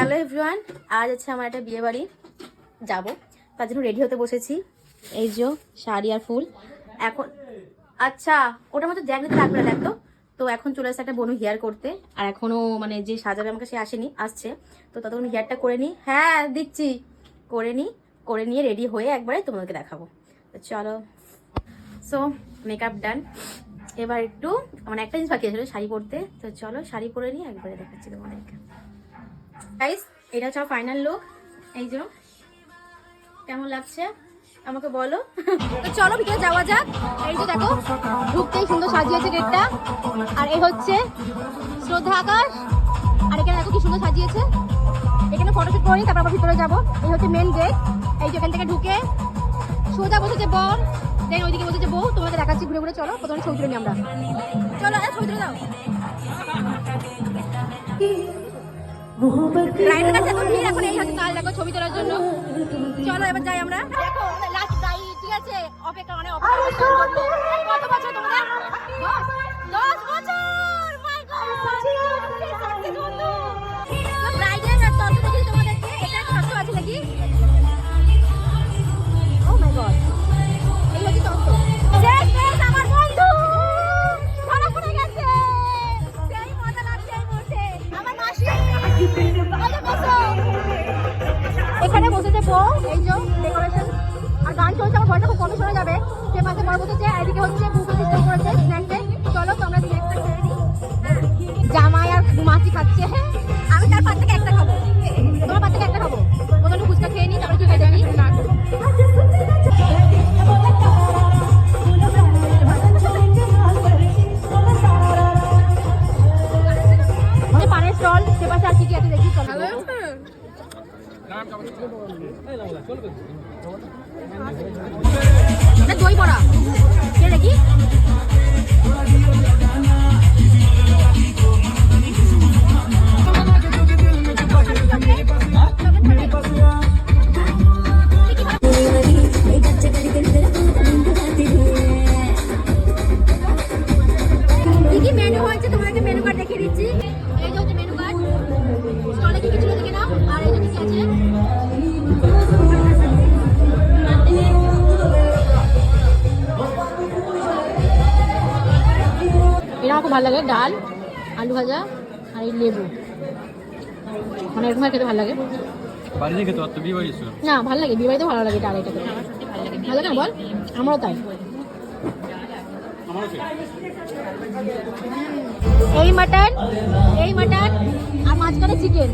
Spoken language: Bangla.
হ্যালো এভরিওয়ান, আজ আছে আমার একটা বিয়ে বাড়ি যাবো, তার জন্য রেডি হতে বসেছি। এই যে শাড়ি আর ফুল। এখন আচ্ছা ওটার মধ্যে জ্যাক দিতে লাগবে না, দেখ তো। তো এখন চলে আসছে একটা বনু হেয়ার করতে, আর এখনো মানে যে সাজাবে আমাকে সে আসেনি, আসছে। তো ততক্ষণ হেয়ারটা করে নিই। হ্যাঁ দিচ্ছি, করে নিয়ে রেডি হয়ে একবারে তোমাদেরকে দেখাবো। তো চলো, সো মেকআপ ডান। এবার একটু মানে একটা জিনিস বাকি আছে শাড়ি পরতে, তো চলো শাড়ি পরে নিয়ে একবারে দেখাচ্ছি তোমাদেরকে। গাইস এটা হচ্ছে আমার ফাইনাল লুক। এই যে কেমন লাগছে আমাকে বলো। তো চলো ভিতরে যাওয়া যাক। এই যে দেখো ঢুকতেই সুন্দর সাজিয়েছে গেটটা, আর এই হচ্ছে শ্রদ্ধা আকাশ। আর এখানে দেখো কি সুন্দর সাজিয়েছে। এখানে ফটোশুট করি, তারপর আবার ভিতরে যাবো। এই হচ্ছে মেন গেট। এই যে এখান থেকে ঢুকে সোজা বসেছে বর, দেন ওইদিকে বসেছে বউ। তোমাকে দেখাচ্ছি ঘুরে ঘুরে। চলো প্রথমে ছবি তুলে নিই আমরা। চলো ছবি তুলে দাও। রাইডের কাছে এত ভিড়, এখন এই হচ্ছে কাল দেখো ছবি তোলার জন্য। চলো এবার যাই আমরা। দেখো লাস্ট যাই, ঠিক আছে? অপেক্ষা মানে অপেক্ষা করবো। কত বছর তোমাদের? 10 বছর। মাই গড, রাইডের আর তত দেখি তোমাদেরকে। এটা কষ্ট আছে নাকি? ও মাই গড, এই হচ্ছে তত। শেষ শেষ আমার বন্ধু ধরা পড়ে গেছে। সেই মজা লাগছে এই মুহূর্তে। আমার মাসি এখানে বসেছে বউ। এই যে ডেকোরেশন আর গান চলছে। আমার ঘরটা খুব কমে শোনা যাবে। সে পাশে বড় বসেছে, এদিকে হচ্ছে বুফে সিস্টেম করেছে স্ন্যাক্সে। চলো তোমরা স্ন্যাক্সটা খেয়ে নিই। জামাই আর মাসি খাচ্ছে, আমি তার পাত থেকে একটা খাবো। তোমার পাত থেকে একটা খাবো। প্রথমে ফুচকা খেয়ে নিই, তারপরে চলে যাবি। পানের স্টল সে পাশে আর কি কি আছে দেখি। চলো দই বড়া কে দেখি। কি মেনু হয়েছে তোমাদেরকে মেনু কার্ড দেখিয়ে দিচ্ছি। এই যে হচ্ছে মেনু কার্ড। স্টলে কি কি ছিল দেখে নাও। আর এই যে কি আছে, এটা আমার খুব ভালো লাগে। ডাল, আলু ভাজা আর এই লেবু, মানে এরকম খেতে ভালো লাগে। বাড়িতে খেতে পারতো, বিয়ে বাড়ি ছিল না ভালো লাগে, বিয়ে বাড়িতে ভালো লাগে ডাল। এটা খেতে ভালো লাগে না বল? আমারও তাই। এই মাটন আর মাঝখানে চিকেন।